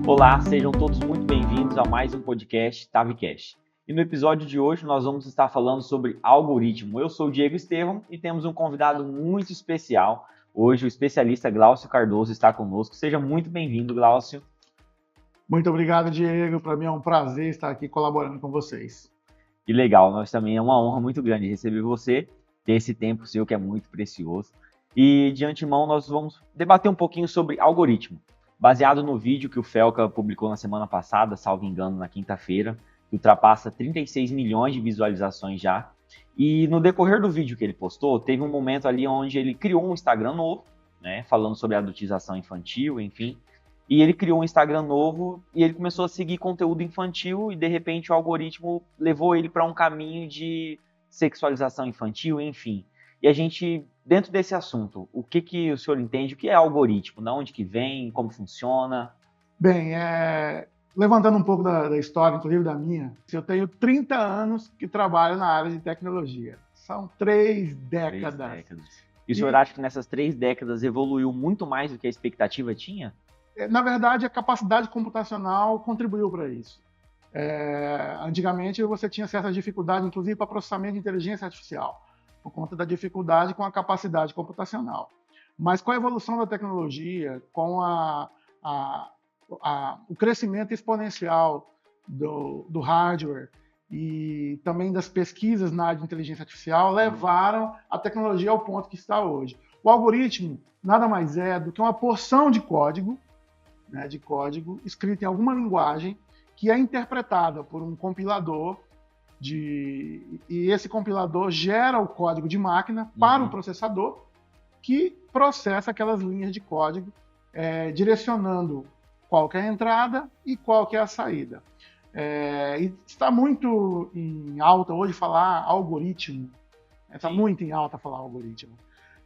Olá, sejam todos muito bem-vindos a mais um podcast TaviCast. E no episódio de hoje nós vamos estar falando sobre algoritmo. Eu sou o Diego Estevam e temos um convidado muito especial. Hoje o especialista Glaucio Cardoso está conosco. Seja muito bem-vindo, Glaucio. Muito obrigado, Diego. Para mim é um prazer estar aqui colaborando com vocês. Que legal, nós também é uma honra muito grande receber você, ter esse tempo seu que é muito precioso. E de antemão nós vamos debater um pouquinho sobre algoritmo, baseado no vídeo que o Felca publicou na semana passada, salvo engano, na quinta-feira, que ultrapassa 36 milhões de visualizações já. E no decorrer do vídeo que ele postou, teve um momento ali onde ele criou um Instagram novo, né, falando sobre a adultização infantil, enfim. E ele criou um Instagram novo e ele começou a seguir conteúdo infantil e de repente o algoritmo levou ele para um caminho de sexualização infantil, enfim. E a gente, dentro desse assunto, o que o senhor entende? O que é algoritmo? De onde que vem? Como funciona? Bem, levantando um pouco da história, inclusive da minha, eu tenho 30 anos que trabalho na área de tecnologia. São 3 décadas. E o senhor acha que nessas 3 décadas evoluiu muito mais do que a expectativa tinha? Na verdade, a capacidade computacional contribuiu para isso. Antigamente, você tinha certas dificuldades, inclusive para processamento de inteligência artificial, por conta da dificuldade com a capacidade computacional. Mas com a evolução da tecnologia, com o crescimento exponencial do hardware e também das pesquisas na área de inteligência artificial, levaram a tecnologia ao ponto que está hoje. O algoritmo nada mais é do que uma porção de código, escrito em alguma linguagem, que é interpretada por um compilador, e esse compilador gera o código de máquina para o processador, que processa aquelas linhas de código, direcionando qual que é a entrada e qual que é a saída. E está muito em alta hoje falar algoritmo. Está muito em alta falar algoritmo.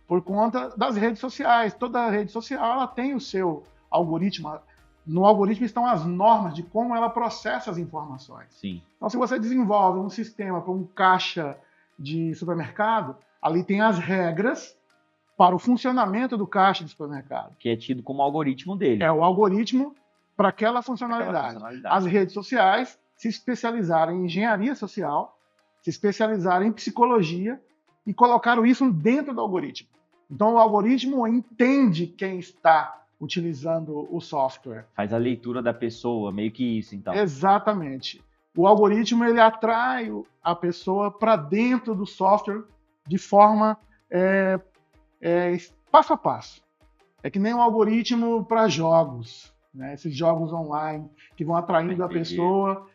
Por conta das redes sociais. Toda rede social ela tem o seu algoritmo. No algoritmo estão as normas de como ela processa as informações. Sim. Então, se você desenvolve um sistema para um caixa de supermercado, ali tem as regras para o funcionamento do caixa de supermercado. Que é tido como algoritmo dele. É o algoritmo para aquela funcionalidade. As redes sociais se especializaram em engenharia social, se especializaram em psicologia e colocaram isso dentro do algoritmo. Então, o algoritmo entende quem está utilizando o software. Faz a leitura da pessoa, meio que isso, então. Exatamente. O algoritmo ele atrai a pessoa para dentro do software de forma passo a passo. É que nem um algoritmo para jogos, né? Esses jogos online que vão atraindo a pessoa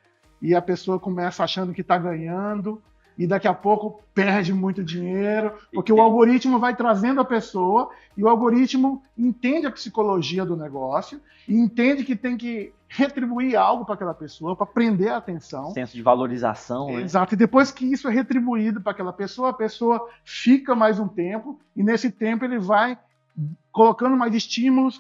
e a pessoa começa achando que está ganhando e daqui a pouco perde muito dinheiro, porque o algoritmo vai trazendo a pessoa e o algoritmo entende a psicologia do negócio e entende que tem que retribuir algo para aquela pessoa, para prender a atenção. Senso de valorização, né? Exato, e depois que isso é retribuído para aquela pessoa, a pessoa fica mais um tempo e nesse tempo ele vai colocando mais estímulos,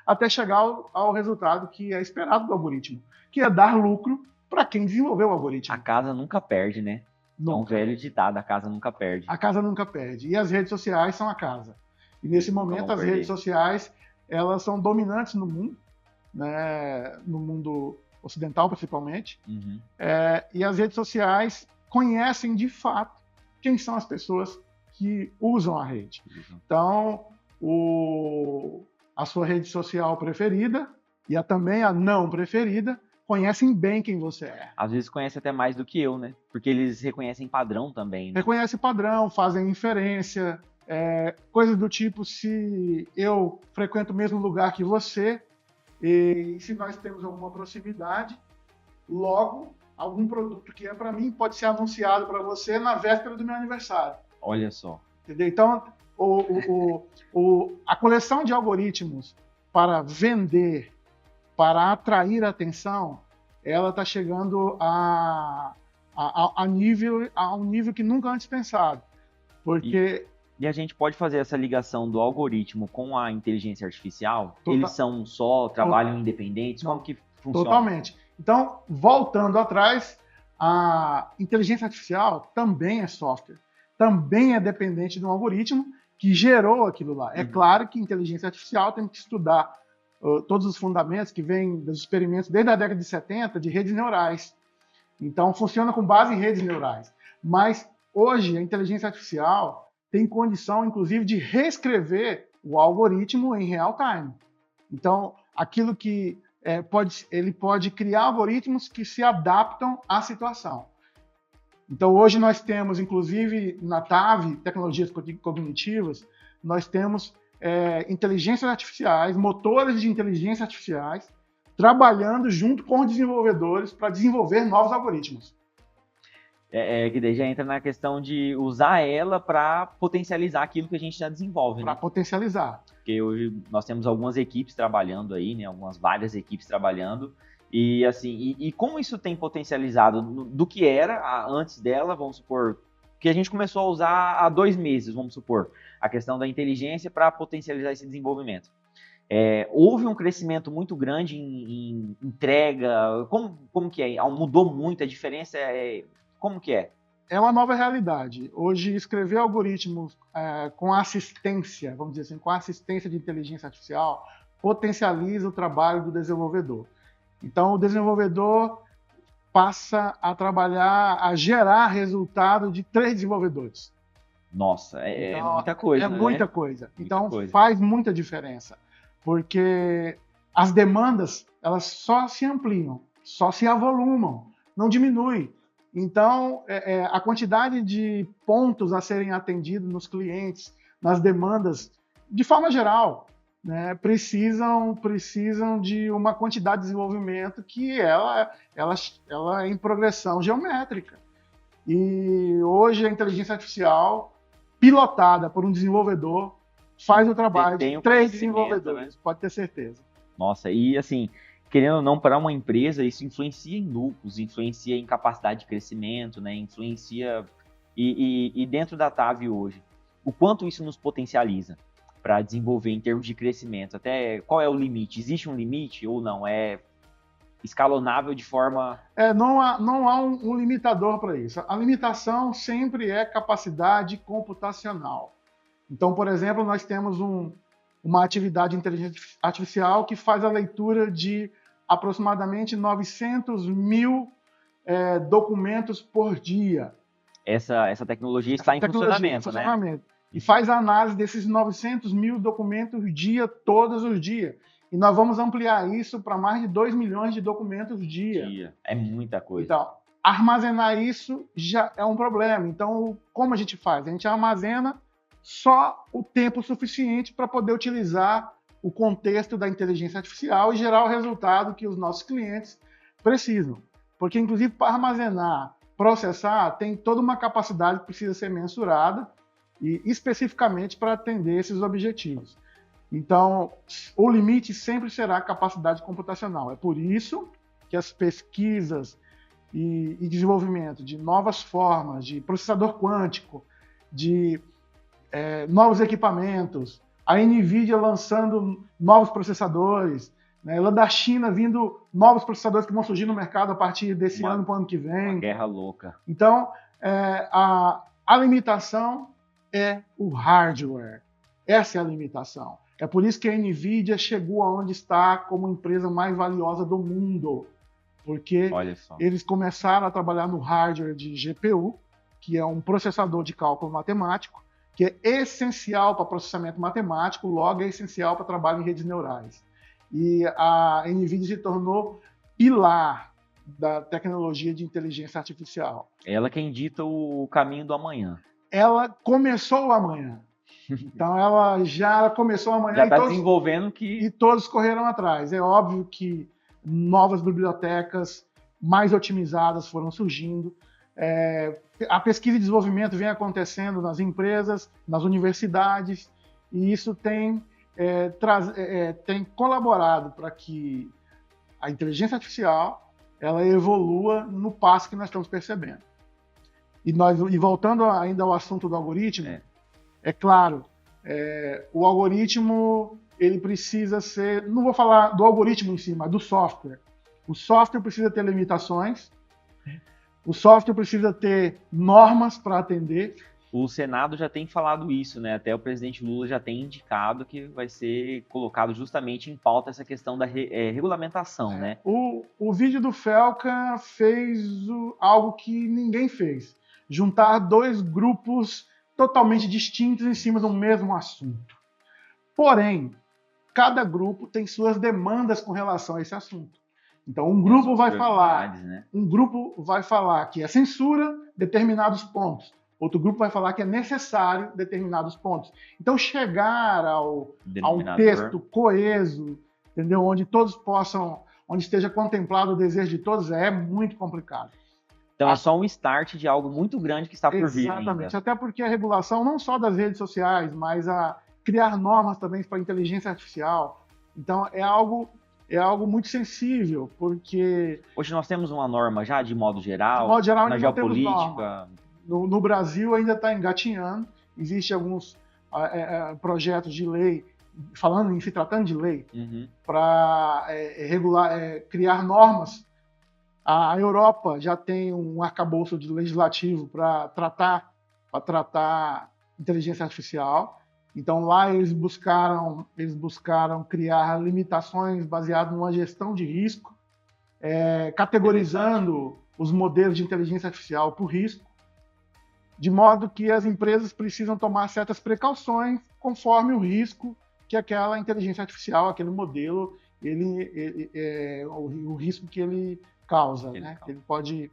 até chegar ao resultado que é esperado do algoritmo, que é dar lucro para quem desenvolveu o algoritmo. A casa nunca perde, né? Nunca. É um velho ditado, a casa nunca perde. A casa nunca perde. E as redes sociais são a casa. E nesse momento as redes sociais elas são dominantes no mundo, né? No mundo ocidental principalmente. E as redes sociais conhecem de fato quem são as pessoas que usam a rede. Então, a sua rede social preferida e também a não preferida conhecem bem quem você é. Às vezes conhece até mais do que eu, né? Porque eles reconhecem padrão também, né? Reconhecem padrão, fazem inferência, coisas do tipo, se eu frequento o mesmo lugar que você, e se nós temos alguma proximidade, logo, algum produto que é para mim pode ser anunciado para você na véspera do meu aniversário. Olha só. Entendeu? Então, a coleção de algoritmos para vender, para atrair a atenção, ela está chegando a um nível que nunca antes pensado. Porque... E a gente pode fazer essa ligação do algoritmo com a inteligência artificial? Eles são trabalham independentes? Como que funciona? Totalmente. Então, voltando atrás, a inteligência artificial também é software. Também é dependente de um algoritmo que gerou aquilo lá. É claro que inteligência artificial tem que estudar todos os fundamentos que vêm dos experimentos desde a década de 70 de redes neurais. Então, funciona com base em redes neurais. Mas, hoje, a inteligência artificial tem condição, inclusive, de reescrever o algoritmo em real time. Então, aquilo que ele pode criar algoritmos que se adaptam à situação. Então, hoje nós temos, inclusive, na TAV, tecnologias cognitivas, nós temos inteligências artificiais, motores de inteligência artificiais, trabalhando junto com os desenvolvedores para desenvolver novos algoritmos. Que daí já entra na questão de usar ela para potencializar aquilo que a gente já desenvolve. Para potencializar. Porque hoje nós temos algumas equipes trabalhando aí, né? Várias equipes trabalhando. E assim, e como isso tem potencializado do que era antes dela, vamos supor, que a gente começou a usar há 2 meses, vamos supor, a questão da inteligência para potencializar esse desenvolvimento. Houve um crescimento muito grande em entrega, como que é? Mudou muito, a diferença como que é? É uma nova realidade. Hoje, escrever algoritmos com assistência, vamos dizer assim, com assistência de inteligência artificial, potencializa o trabalho do desenvolvedor. Então, o desenvolvedor passa a trabalhar, a gerar resultado de 3 desenvolvedores. Nossa, então, muita coisa, É muita coisa. Então, faz muita diferença. Porque as demandas, elas só se ampliam, só se avolumam, não diminui. Então, a quantidade de pontos a serem atendidos nos clientes, nas demandas, de forma geral, né, precisam de uma quantidade de desenvolvimento que ela é em progressão geométrica. E hoje a inteligência artificial, pilotada por um desenvolvedor, faz o trabalho de 3 desenvolvedores, né? Pode ter certeza. Nossa, e assim, querendo ou não, para uma empresa, isso influencia em lucros, influencia em capacidade de crescimento, né? Influencia... E dentro da TAV hoje, o quanto isso nos potencializa para desenvolver em termos de crescimento? Até qual é o limite? Existe um limite ou não? É escalonável de forma... Não há um limitador para isso. A limitação sempre é capacidade computacional. Então, por exemplo, nós temos uma atividade de inteligência artificial que faz a leitura de aproximadamente 900 mil documentos por dia. Essa tecnologia está em funcionamento, né? E faz a análise desses 900 mil documentos dia, todos os dias. E nós vamos ampliar isso para mais de 2 milhões de documentos dia. É muita coisa. Então, armazenar isso já é um problema. Então, como a gente faz? A gente armazena só o tempo suficiente para poder utilizar o contexto da inteligência artificial e gerar o resultado que os nossos clientes precisam. Porque, inclusive, para armazenar, processar, tem toda uma capacidade que precisa ser mensurada e especificamente para atender esses objetivos. Então, o limite sempre será a capacidade computacional. É por isso que as pesquisas e desenvolvimento de novas formas de processador quântico, de novos equipamentos, a NVIDIA lançando novos processadores, né? Lá da China vindo novos processadores que vão surgir no mercado a partir desse ano para o ano que vem. Uma guerra louca. Então, a limitação é o hardware. Essa é a limitação. É por isso que a NVIDIA chegou aonde está como a empresa mais valiosa do mundo. Porque eles começaram a trabalhar no hardware de GPU, que é um processador de cálculo matemático, que é essencial para processamento matemático, logo é essencial para trabalho em redes neurais. E a NVIDIA se tornou pilar da tecnologia de inteligência artificial. Ela quem dita o caminho do amanhã. Ela começou o amanhã. Então ela já começou amanhã. Já está desenvolvendo e todos correram atrás. É óbvio que novas bibliotecas mais otimizadas foram surgindo. A pesquisa e desenvolvimento vem acontecendo nas empresas, nas universidades, e isso tem colaborado para que a inteligência artificial ela evolua no passo que nós estamos percebendo. E voltando ainda ao assunto do algoritmo, é claro, o algoritmo ele precisa ser, não vou falar do algoritmo em si, mas do software. O software precisa ter limitações, o software precisa ter normas para atender, O Senado já tem falado isso, né? Até o presidente Lula já tem indicado que vai ser colocado justamente em pauta essa questão da regulamentação, né? O vídeo do Felca fez algo que ninguém fez. Juntar dois grupos totalmente distintos em cima do mesmo assunto. Porém, cada grupo tem suas demandas com relação a esse assunto. Então, um grupo vai falar, né? um grupo vai falar que é censura determinados pontos. Outro grupo vai falar que é necessário determinados pontos. Então, chegar a um texto coeso, entendeu? Onde todos possam, onde esteja contemplado o desejo de todos, é muito complicado. Então é só um start de algo muito grande que está por vir ainda. Exatamente, até porque a regulação não só das redes sociais, mas a criar normas também para a inteligência artificial. Então é algo muito sensível, porque... Hoje nós temos uma norma já, de modo geral, de modo geral na geopolítica. No Brasil ainda está engatinhando, existem alguns projetos de lei, se tratando de lei, para criar normas. A Europa já tem um arcabouço legislativo para tratar inteligência artificial. Então lá eles buscaram criar limitações baseadas numa gestão de risco, categorizando os modelos de inteligência artificial por risco, de modo que as empresas precisam tomar certas precauções conforme o risco que aquela inteligência artificial, aquele modelo, o risco que ele causa, né? Ele pode...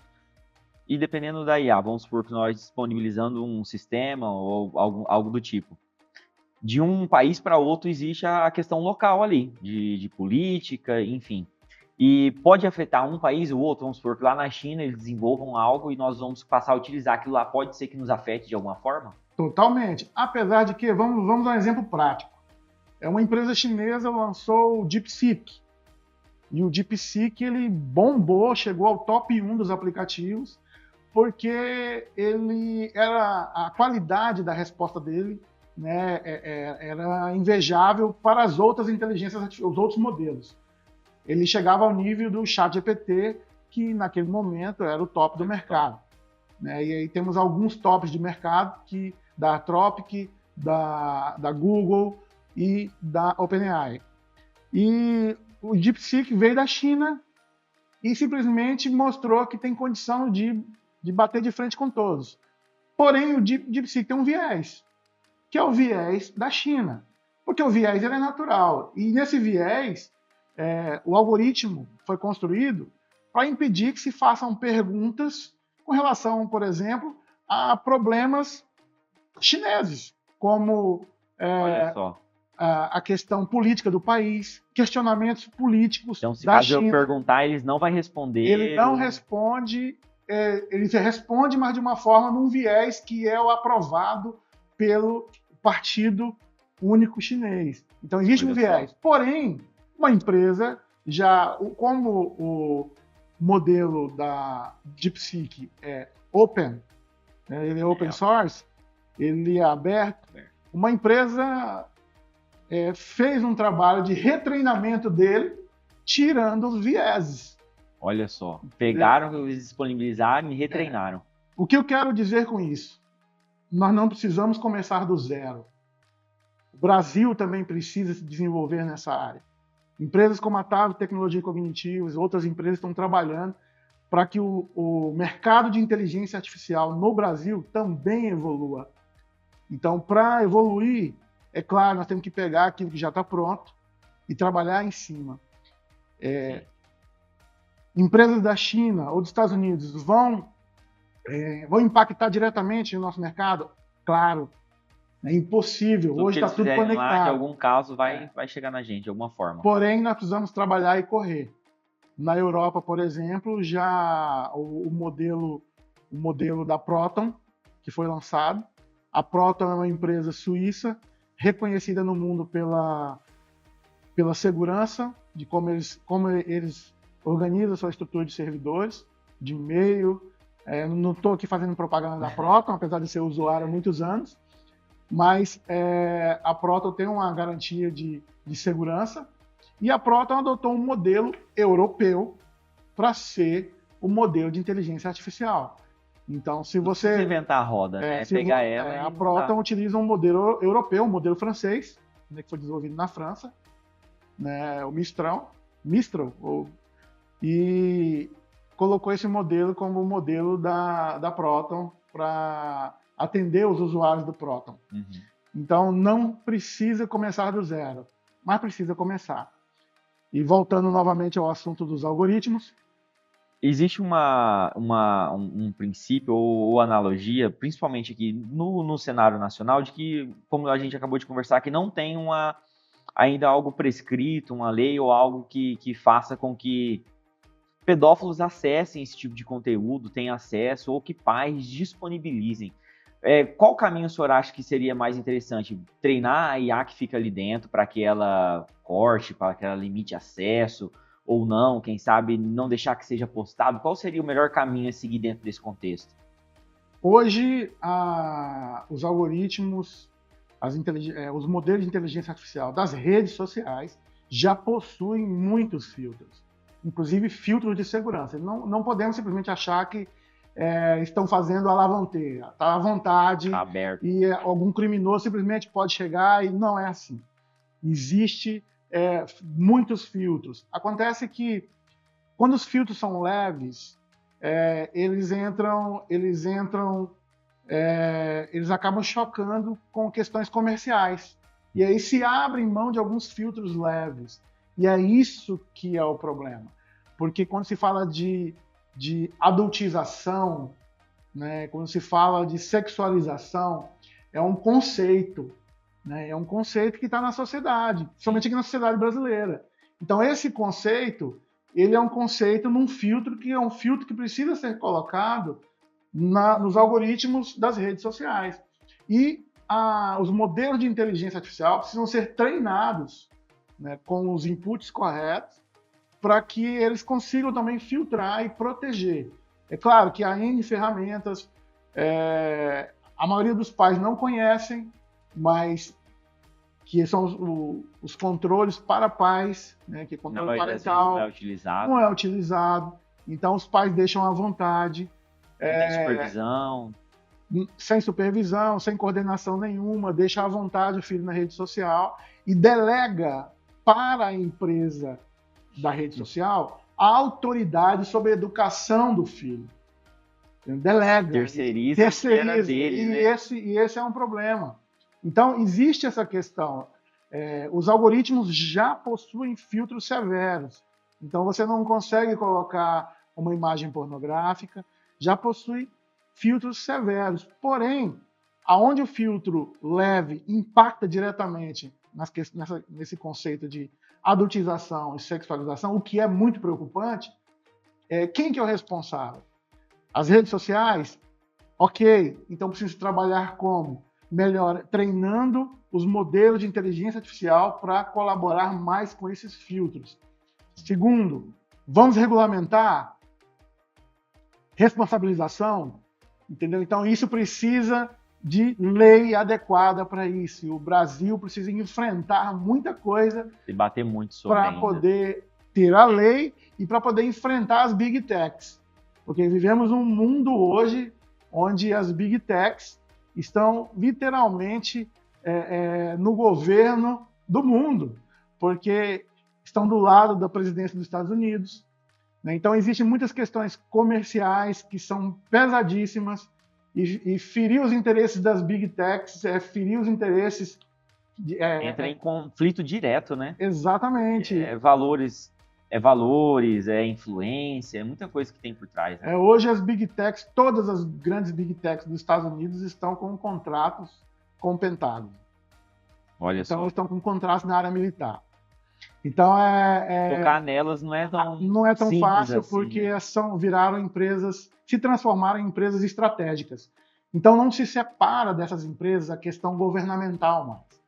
E dependendo da IA, vamos supor que nós disponibilizando um sistema ou algo do tipo, de um país para outro existe a questão local ali, de política, enfim. E pode afetar um país ou outro, vamos supor que lá na China eles desenvolvam algo e nós vamos passar a utilizar aquilo lá, pode ser que nos afete de alguma forma? Totalmente. Apesar de que, vamos dar um exemplo prático. Uma empresa chinesa lançou o DeepSeek. E o DeepSeek, ele bombou, chegou ao top 1 dos aplicativos, porque a qualidade da resposta dele, né, era invejável para as outras inteligências, os outros modelos. Ele chegava ao nível do ChatGPT, que naquele momento era o top do mercado. Né? E aí temos alguns tops de mercado, da Anthropic, da Google e da OpenAI. E o DeepSeek veio da China e simplesmente mostrou que tem condição de bater de frente com todos. Porém, o DeepSeek tem um viés, que é o viés da China, porque o viés ele é natural. E nesse viés, o algoritmo foi construído para impedir que se façam perguntas com relação, por exemplo, a problemas chineses, como a questão política do país, questionamentos políticos da China. Então, se caso eu perguntar, eles não vão responder. Ele não responde, ele responde, mas de uma forma, num viés que é o aprovado pelo Partido Único Chinês. Então, existe um viés. Porém, uma empresa, como o modelo da DeepSeek é open, ele é open source, ele é aberto, uma empresa fez um trabalho de retreinamento dele, tirando os vieses. Olha só, pegaram o que eles disponibilizaram e retreinaram. O que eu quero dizer com isso? Nós não precisamos começar do zero. O Brasil também precisa se desenvolver nessa área. Empresas como a TAV Tecnologia Cognitiva, outras empresas estão trabalhando para que o mercado de inteligência artificial no Brasil também evolua. Então, para evoluir, é claro, nós temos que pegar aquilo que já está pronto e trabalhar em cima. Empresas da China ou dos Estados Unidos vão impactar diretamente no nosso mercado? Claro, é impossível. Hoje está tudo conectado. Lá, em algum caso, vai chegar na gente, de alguma forma. Porém, nós precisamos trabalhar e correr. Na Europa, por exemplo, já o modelo da Proton, que foi lançado. A Proton é uma empresa suíça, reconhecida no mundo pela segurança, de como eles organizam sua estrutura de servidores, de e-mail. Não estou aqui fazendo propaganda da Proton, apesar de ser usuário há muitos anos, mas a Proton tem uma garantia de segurança, e a Proton adotou um modelo europeu para ser o modelo de inteligência artificial. Então, se Não precisa você... inventar a roda, né? É pegar ela e a montar. Proton utiliza um modelo europeu, um modelo francês, né, que foi desenvolvido na França, né, o Mistral, e colocou esse modelo como o modelo da Proton para atender os usuários do Proton. Uhum. Então, não precisa começar do zero, mas precisa começar. E voltando novamente ao assunto dos algoritmos, Existe um princípio ou analogia, principalmente aqui no cenário nacional, de que, como a gente acabou de conversar, que não tem ainda algo prescrito, uma lei ou algo que faça com que pedófilos acessem esse tipo de conteúdo, tenham acesso, ou que pais disponibilizem. Qual caminho o senhor acha que seria mais interessante? Treinar a IA que fica ali dentro para que ela corte, para que ela limite acesso, ou não, quem sabe não deixar que seja postado? Qual seria o melhor caminho a seguir dentro desse contexto? hoje os algoritmos, os modelos de inteligência artificial das redes sociais já possuem muitos filtros, inclusive filtros de segurança. Não podemos simplesmente achar que estão fazendo a lavandeira, está à vontade, Tá aberto. e algum criminoso simplesmente pode chegar, e não é assim. Existe muitos filtros. Acontece que quando os filtros são leves, eles acabam chocando com questões comerciais. E aí se abrem mão de alguns filtros leves. E é isso que é o problema. Porque quando se fala de adultização, né, quando se fala de sexualização, é um conceito. Né, é um conceito que está na sociedade, somente aqui na sociedade brasileira. Então esse conceito, ele é um conceito num filtro que é um filtro que precisa ser colocado nos algoritmos das redes sociais. E os modelos de inteligência artificial precisam ser treinados, né, com os inputs corretos para que eles consigam também filtrar e proteger. É claro que há N ferramentas, a maioria dos pais não conhecem, mas que são os controles para pais, né, que controle parental não é utilizado, então os pais deixam à vontade. Sem supervisão. Sem supervisão, sem coordenação nenhuma, deixa à vontade o filho na rede social e delega para a empresa da rede social a autoridade sobre a educação do filho. Delega. Terceiriza. Dele, né? E esse é um problema. Então, existe essa questão. Os algoritmos já possuem filtros severos. Então, você não consegue colocar uma imagem pornográfica, já possui filtros severos. Porém, aonde o filtro leve impacta diretamente nesse conceito de adultização e sexualização, o que é muito preocupante, quem que é o responsável? As redes sociais? Ok, então preciso trabalhar como? Melhor, treinando os modelos de inteligência artificial para colaborar mais com esses filtros. Segundo, vamos regulamentar? Responsabilização? Entendeu? Então, isso precisa de lei adequada para isso. E o Brasil precisa enfrentar muita coisa debater muito sobre para poder ter a lei e para poder enfrentar as Big Techs. Porque vivemos um mundo hoje onde as Big Techs estão literalmente no governo do mundo, porque estão do lado da presidência dos Estados Unidos. Né? Então, existem muitas questões comerciais que são pesadíssimas e ferir os interesses das Big Techs ferir os interesses... entra em conflito direto, né? Exatamente. Valores, influência, muita coisa que tem por trás. Né? Hoje as Big Techs, todas as grandes Big Techs dos Estados Unidos estão com contratos com o Pentágono. Olha só. Então, estão com contratos na área militar. Então, tocar nelas não é tão fácil, assim, porque né? viraram empresas, se transformaram em empresas estratégicas. Então, não se separa dessas empresas a questão governamental mais,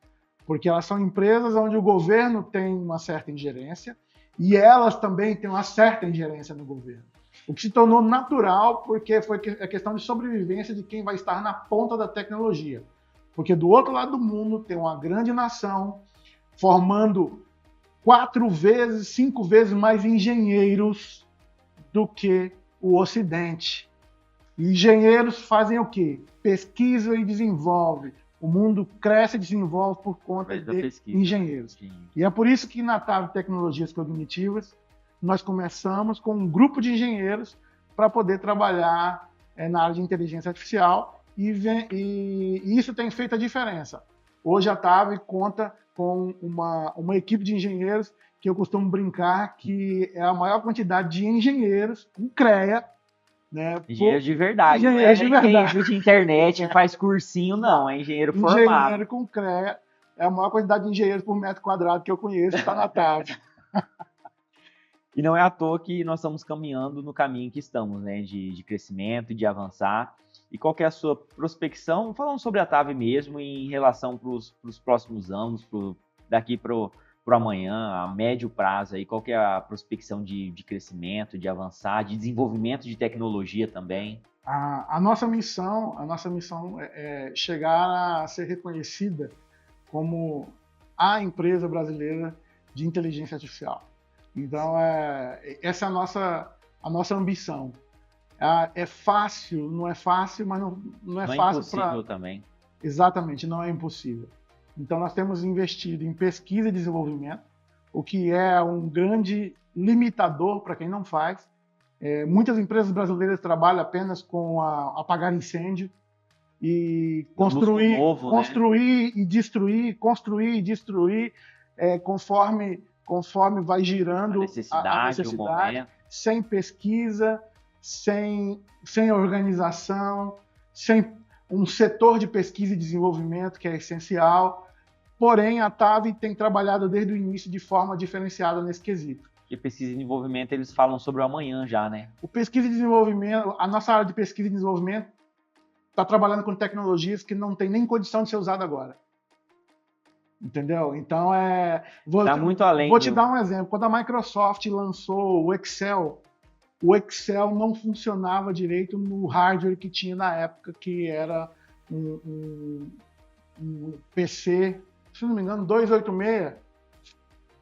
porque elas são empresas onde o governo tem uma certa ingerência e elas também têm uma certa ingerência no governo. O que se tornou natural, porque foi a questão de sobrevivência de quem vai estar na ponta da tecnologia. Porque do outro lado do mundo tem uma grande nação formando 4 vezes, 5 vezes mais engenheiros do que o Ocidente. Engenheiros fazem o quê? Pesquisa e desenvolve. O mundo cresce e desenvolve por conta de engenheiros. Sim. E é por isso que na TAV Tecnologias Cognitivas nós começamos com um grupo de engenheiros para poder trabalhar na área de inteligência artificial e isso tem feito a diferença. Hoje a TAV conta com uma equipe de engenheiros que eu costumo brincar que é a maior quantidade de engenheiros com CREA, né? Engenheiro de verdade. Engenheiro de verdade. Engenheiro de internet, faz cursinho, não. É engenheiro formado. Engenheiro com CREA é a maior quantidade de engenheiros por metro quadrado que eu conheço, está na TAV. E não é à toa que nós estamos caminhando no caminho que estamos, né? De crescimento, de avançar. E qual que é a sua prospecção? Falando sobre a TAV mesmo, em relação para os próximos anos, daqui para o amanhã, a médio prazo, aí, qual que é a prospecção de crescimento, de avançar, de desenvolvimento de tecnologia também? A nossa missão é chegar a ser reconhecida como a empresa brasileira de inteligência artificial. Então, essa é a nossa ambição. É fácil, não é fácil, mas não é fácil para... impossível também. Exatamente, não é impossível. Então, nós temos investido em pesquisa e desenvolvimento, o que é um grande limitador para quem não faz. Muitas empresas brasileiras trabalham apenas com apagar incêndio e construir e destruir, conforme vai girando a necessidade, sem pesquisa, sem organização, sem um setor de pesquisa e desenvolvimento que é essencial. Porém, a TAV tem trabalhado desde o início de forma diferenciada nesse quesito. E pesquisa e desenvolvimento, eles falam sobre o amanhã já, né? O pesquisa e desenvolvimento, a nossa área de pesquisa e desenvolvimento está trabalhando com tecnologias que não tem nem condição de ser usada agora. Entendeu? Então, tá muito além. Vou te dar um exemplo. Quando a Microsoft lançou o Excel não funcionava direito no hardware que tinha na época, que era um PC, se não me engano, 286,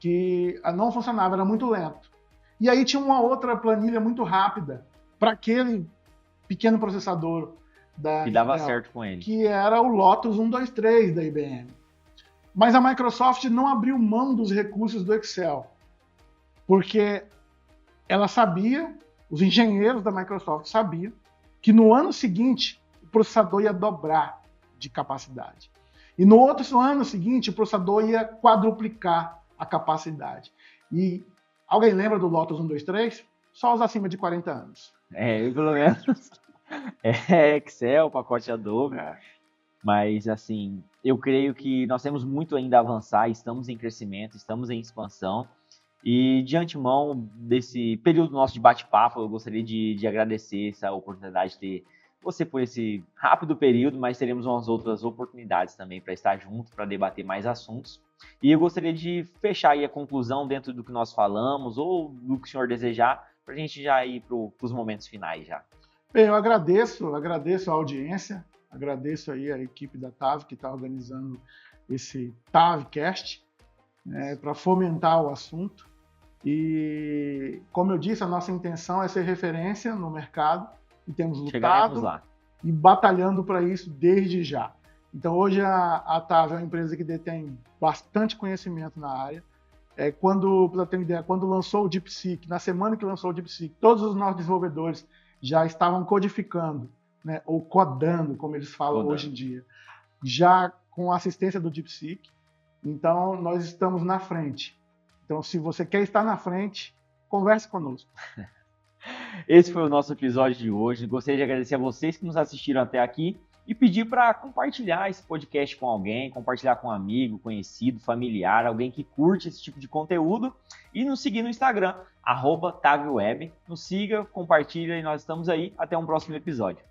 que não funcionava, era muito lento. E aí tinha uma outra planilha muito rápida para aquele pequeno processador que dava certo com ele, que era o Lotus 123 da IBM. Mas a Microsoft não abriu mão dos recursos do Excel, porque ela sabia, os engenheiros da Microsoft sabiam, que no ano seguinte o processador ia dobrar de capacidade. E no outro ano seguinte o processador ia quadruplicar a capacidade. E alguém lembra do Lotus 123? Só os acima de 40 anos. Pelo menos. Excel, pacote Adobe. Mas, assim, eu creio que nós temos muito ainda a avançar, estamos em crescimento, estamos em expansão. E, de antemão, desse período nosso de bate-papo, eu gostaria de agradecer essa oportunidade de ter você por esse rápido período, mas teremos umas outras oportunidades também para estar junto, para debater mais assuntos. E eu gostaria de fechar aí a conclusão dentro do que nós falamos, ou do que o senhor desejar, para a gente já ir para os momentos finais já. Bem, eu agradeço a audiência, agradeço aí a equipe da TAV que está organizando esse TAVcast, para fomentar o assunto. E, como eu disse, a nossa intenção é ser referência no mercado e temos lutado e batalhando para isso desde já. Então, hoje a TAV é uma empresa que detém bastante conhecimento na área. Para ter uma ideia, quando lançou o DeepSeek, na semana que lançou o DeepSeek, todos os nossos desenvolvedores já estavam codificando, né, ou codando, como eles falam hoje em dia, já com a assistência do DeepSeek. Então, nós estamos na frente. Então, se você quer estar na frente, converse conosco. Esse foi o nosso episódio de hoje. Gostaria de agradecer a vocês que nos assistiram até aqui e pedir para compartilhar esse podcast com alguém, compartilhar com um amigo, conhecido, familiar, alguém que curte esse tipo de conteúdo e nos seguir no Instagram, @TavWeb. Nos siga, compartilha e nós estamos aí. Até um próximo episódio.